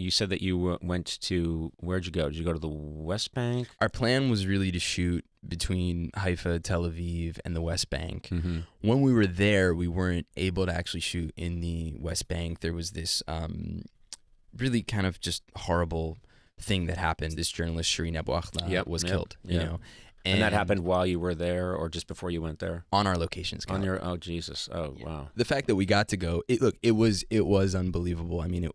You said that you went to, where'd you go? Did you go to the West Bank? Our plan was really to shoot between Haifa, Tel Aviv, and the West Bank. Mm-hmm. When we were there, we weren't able to actually shoot in the West Bank. There was this really kind of just horrible thing that happened. This journalist, Shireen Abu Akleh, was killed, you know. And that happened while you were there or just before you went there? On our location scout. On your, oh, Jesus. Oh, wow. The fact that we got to go, it was unbelievable. I mean,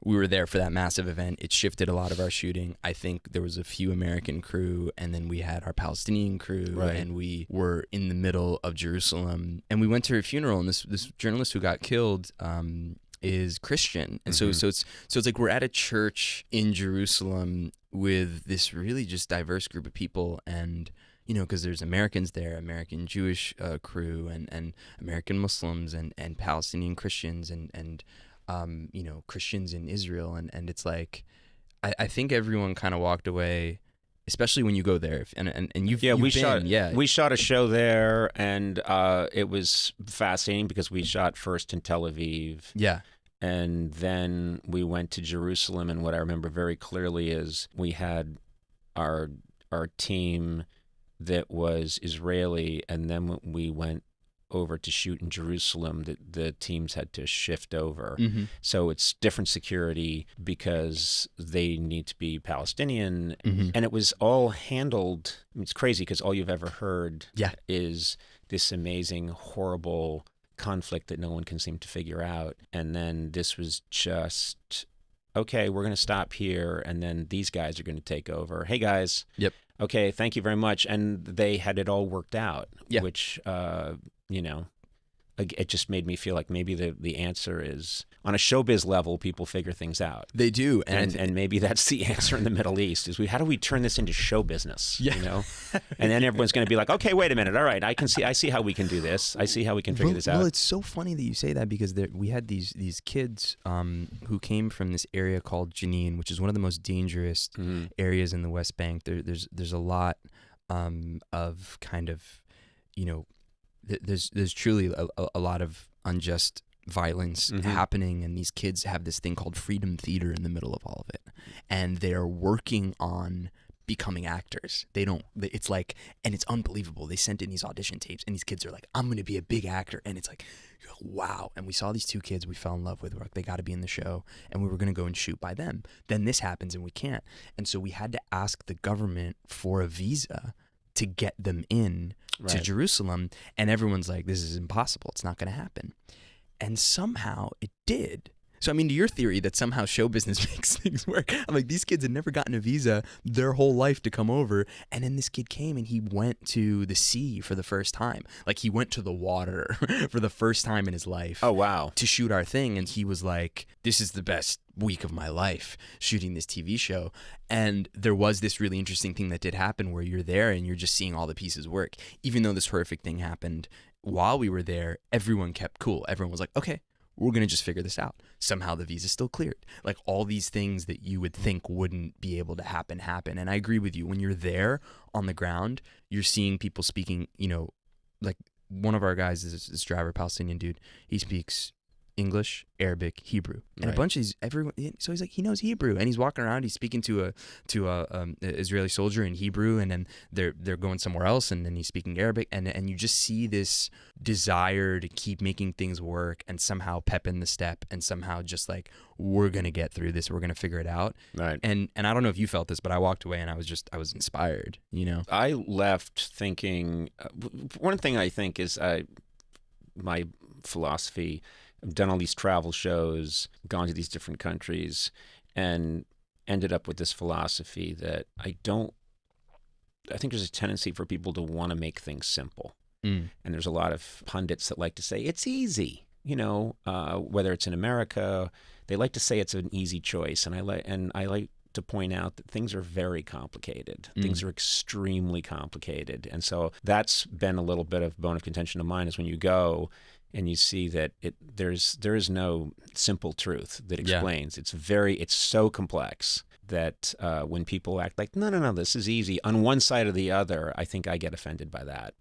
we were there for that massive event. It shifted a lot of our shooting. I think there was a few American crew, and then we had our Palestinian crew, and we were in the middle of Jerusalem. And we went to her funeral, and this journalist who got killed is Christian. And so it's like we're at a church in Jerusalem with this really just diverse group of people, and you know, because there's Americans there, American Jewish crew, and American Muslims, and Palestinian Christians, and you know, Christians in Israel, and it's like I think everyone kind of walked away, especially when you go there, and you've been. We shot a show there, and it was fascinating because we shot first in Tel Aviv. And then we went to Jerusalem, and what I remember very clearly is we had our team that was Israeli, and then when we went over to shoot in Jerusalem, the teams had to shift over. So it's different security because they need to be Palestinian, and it was all handled. I mean, it's crazy because all you've ever heard is this amazing, horrible conflict that no one can seem to figure out. And then this was just, okay, we're going to stop here, and then these guys are going to take over. Hey, guys. Okay, thank you very much. And they had it all worked out, which, you know, it just made me feel like maybe the answer is, on a showbiz level, people figure things out. They do. And maybe that's the answer in the Middle East, is how do we turn this into show business, you know? And then everyone's going to be like, okay, wait a minute. All right, I see how we can do this. I see how we can figure this out. Well, it's so funny that you say that, because we had these kids who came from this area called Jenin, which is one of the most dangerous areas in the West Bank. There's a lot of kind of, you know, there's truly a lot of unjust violence happening, and these kids have this thing called freedom theater in the middle of all of it, and they're working on becoming actors. It's like, and it's unbelievable. They sent in these audition tapes, and these kids are like, I'm going to be a big actor. And it's like, wow. And we saw these two kids we fell in love with. We're like, they got to be in the show, and we were going to go and shoot by them. Then this happens and we can't. And so we had to ask the government for a visa to get them in to Jerusalem. And everyone's like, this is impossible. It's not going to happen. And somehow it did. So, I mean, to your theory that somehow show business makes things work, I'm like, these kids had never gotten a visa their whole life to come over. And then this kid came, and he went to the sea for the first time. Like, he went to the water for the first time in his life. Oh, wow. To shoot our thing. And he was like, this is the best week of my life shooting this TV show. And there was this really interesting thing that did happen where you're there and you're just seeing all the pieces work. Even though this horrific thing happened while we were there, everyone kept cool. Everyone was like, okay, we're going to just figure this out. Somehow the visa's still cleared. Like, all these things that you would think wouldn't be able to happen. And I agree with you. When you're there on the ground, you're seeing people speaking, you know, like one of our guys is this driver, Palestinian dude. He speaks English, Arabic, Hebrew, and a bunch of these, everyone. So he's like, he knows Hebrew, and he's walking around. He's speaking to a Israeli soldier in Hebrew, and then they're going somewhere else, and then he's speaking Arabic, and you just see this desire to keep making things work, and somehow pep in the step, and somehow just like, we're gonna get through this, we're gonna figure it out. Right. And I don't know if you felt this, but I walked away and I was inspired. You know, I left thinking. One thing I think is my philosophy. I've done all these travel shows, gone to these different countries, and ended up with this philosophy that I think there's a tendency for people to want to make things simple. And there's a lot of pundits that like to say, it's easy. You know, whether it's in America, they like to say it's an easy choice. And I like to point out that things are very complicated. Things are extremely complicated. And so that's been a little bit of bone of contention of mine, is when you go and you see that there is no simple truth that explains. It's so complex that when people act like, no, this is easy, on one side or the other, I think I get offended by that.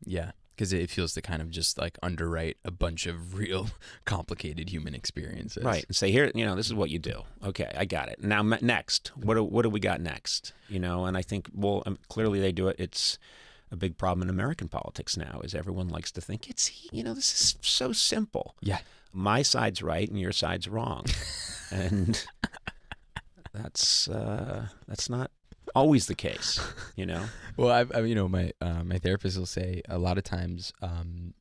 Yeah. Because it feels to kind of just like underwrite a bunch of real complicated human experiences. Right. And say, here, this is what you do. Okay, I got it. Now, next, what do we got next? And I think, clearly they do it. It's a big problem in American politics now is everyone likes to think this is so simple. Yeah. My side's right and your side's wrong. And that's not always the case, Well, my therapist will say a lot of times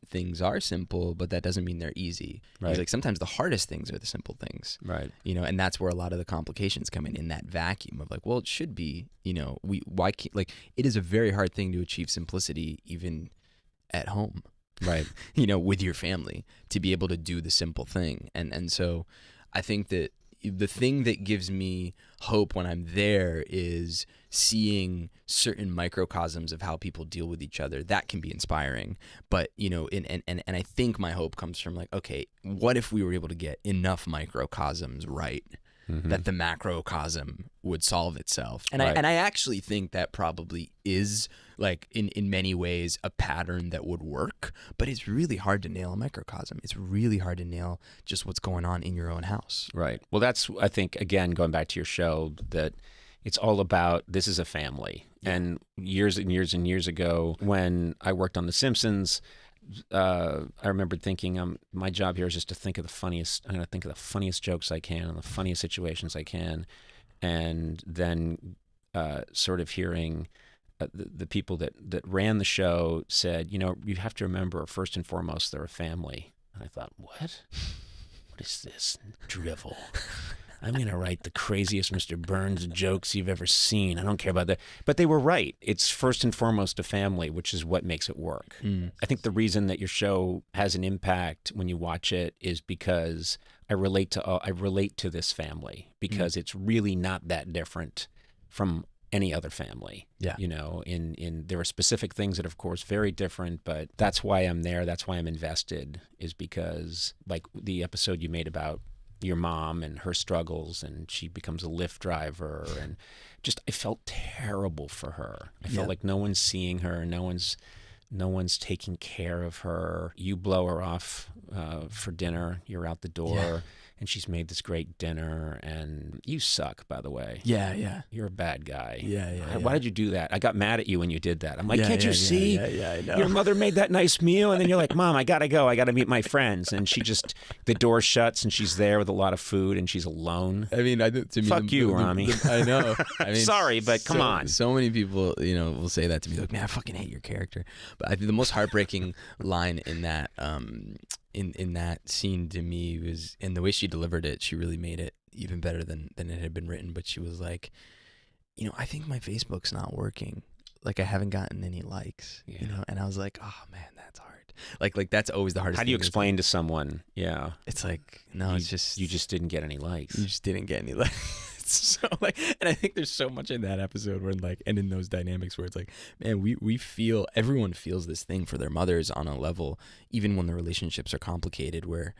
things are simple, but that doesn't mean they're easy. Right. He's like, sometimes the hardest things are the simple things. Right. And that's where a lot of the complications come in that vacuum of like, well, it should be, why can't, like, it is a very hard thing to achieve simplicity even at home. Right. With your family, to be able to do the simple thing. And so I think that the thing that gives me hope when I'm there is seeing certain microcosms of how people deal with each other. That can be inspiring. But, and I think my hope comes from like, okay, what if we were able to get enough microcosms right that the macrocosm would solve itself? And right. I actually think that probably is like in many ways a pattern that would work, but it's really hard to nail a microcosm. It's really hard to nail just what's going on in your own house. Right. Well, that's, I think, again, going back to your show, that it's all about this is a family. Yeah. And years and years and years ago, when I worked on The Simpsons, I remember thinking, my job here is just to think of I'm going to think of the funniest jokes I can and the funniest situations I can. And then sort of hearing the people that ran the show said, you have to remember, first and foremost, they're a family. And I thought, what? What is this drivel? I'm going to write the craziest Mr. Burns jokes you've ever seen. I don't care about that. But they were right. It's first and foremost a family, which is what makes it work. I think the reason that your show has an impact when you watch it is because I relate to this family, because it's really not that different from any other family. Yeah. There are specific things that are, of course, very different, but that's why I'm there. That's why I'm invested, is because like the episode you made about your mom and her struggles, and she becomes a Lyft driver, and just, I felt terrible for her. I felt like no one's seeing her. No one's taking care of her. You blow her off for dinner. You're out the door, and she's made this great dinner, and you suck, by the way. Yeah. You're a bad guy. Yeah. Why did you do that? I got mad at you when you did that. I'm like, can't you see? Yeah, I know. Your mother made that nice meal, and then you're like, Mom, I gotta go. I gotta meet my friends. And the door shuts, and she's there with a lot of food, and she's alone. I mean, to me, fuck you, Ramy. I know. I mean, sorry, but come on. So many people, will say that to me, like, man, I fucking hate your character. But I think the most heartbreaking line in that, in that scene to me was, and the way she delivered it, she really made it even better than it had been written. But she was like, I think my Facebook's not working. Like, I haven't gotten any likes, and I was like, oh man, that's hard. Like that's always the hardest. How do you explain to someone? Yeah. It's like, no, it's just, you just didn't get any likes. You just didn't get any likes. So like, and I think there's so much in that episode where like, and in those dynamics where it's like, man, we feel, everyone feels this thing for their mothers on a level, even when the relationships are complicated, where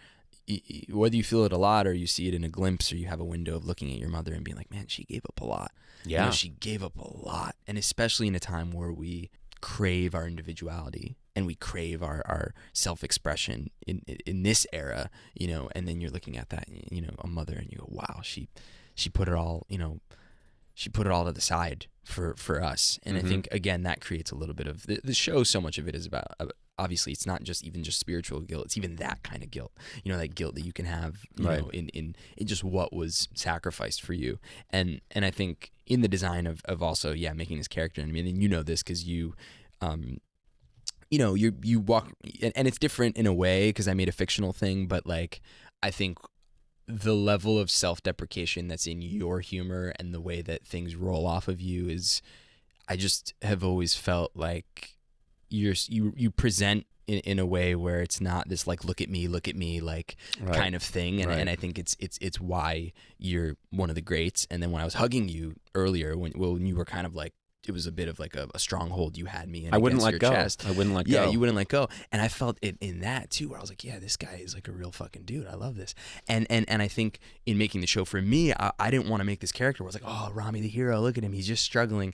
whether you feel it a lot or you see it in a glimpse or you have a window of looking at your mother and being like, man, she gave up a lot. Yeah. She gave up a lot. And especially in a time where we crave our individuality and we crave our self-expression in this era, and then you're looking at that, a mother, and you go, wow, she put it all, she put it all to the side for us. And I think, again, that creates a little bit of the show. So much of it is about, obviously it's not just spiritual guilt. It's even that kind of guilt, that guilt that you can have, in just what was sacrificed for you. And I think in the design of also, making this character, and I mean, and this cause you walk, and it's different in a way cause I made a fictional thing, but like, I think the level of self-deprecation that's in your humor and the way that things roll off of you is, I just have always felt like you present in a way where it's not this like look at me like kind of thing, and I think it's why you're one of the greats. And then when I was hugging you earlier, when you were kind of like was a bit of like a stronghold you had me in. I wouldn't let go. Chest. I wouldn't let go. Yeah, you wouldn't let go. And I felt it in that too, where I was like, yeah, this guy is like a real fucking dude. I love this. And I think in making the show for me, I didn't want to make this character where I was like, oh, Ramy the hero, look at him, he's just struggling.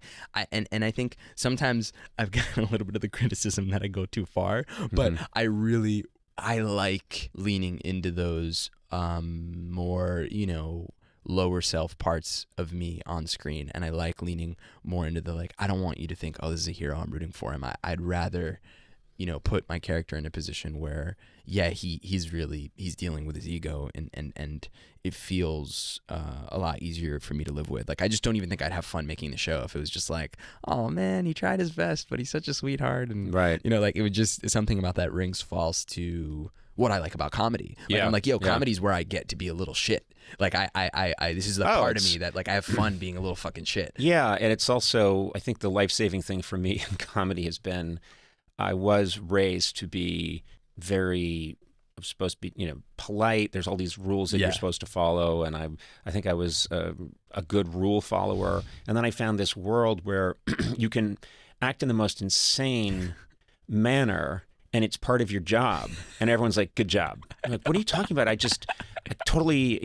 And I think sometimes I've gotten a little bit of the criticism that I go too far, but I like leaning into those more, lower self parts of me on screen, and I like leaning more into the like, I don't want you to think, oh, this is a hero, I'm rooting for him. I'd rather put my character in a position where he's dealing with his ego, and it feels a lot easier for me to live with. Like, I just don't even think I'd have fun making the show if it was just like, oh man, he tried his best but he's such a sweetheart, and right, like it would just, something about that rings false to what I like about comedy. Like, I'm like, comedy's where I get to be a little shit. Like I this is the part of me that like I have fun being a little fucking shit. Yeah, and it's also, I think the life-saving thing for me in comedy has been, I was raised to be very, supposed to be, polite. There's all these rules that you're supposed to follow, and I think I was a good rule follower. And then I found this world where you can act in the most insane manner, and it's part of your job, and everyone's like, good job. I'm like, what are you talking about? I totally,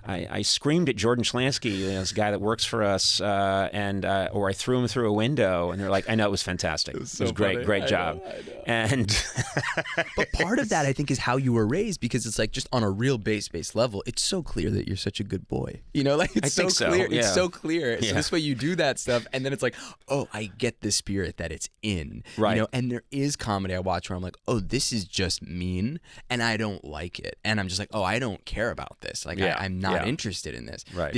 I screamed at Jordan Schlansky, this guy that works for us, or I threw him through a window, and they're like, I know, it was fantastic. It was great, great job. I know. And but part of that, I think, is how you were raised, because it's like, just on a real base level, it's so clear that you're such a good boy. Like, it's so clear. Yeah. It's so clear. Yeah. So this way you do that stuff, and then it's like, oh, I get the spirit that it's in. Right. And there is comedy I watch where I'm like, oh, this is just mean, and I don't like it. And I'm just like, oh, I don't care about this. Like, I'm not interested in this. Right.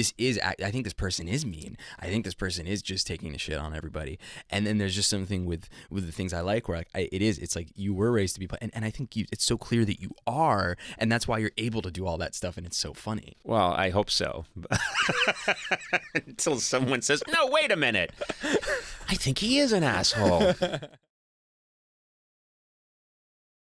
I think this person is mean. I think this person is just taking the shit on everybody. And then there's just something with the things I like where it's like, you were raised to be, and I think it's so clear that you are, and that's why you're able to do all that stuff, and it's so funny. Well, I hope so. Until someone says, no, wait a minute. I think he is an asshole.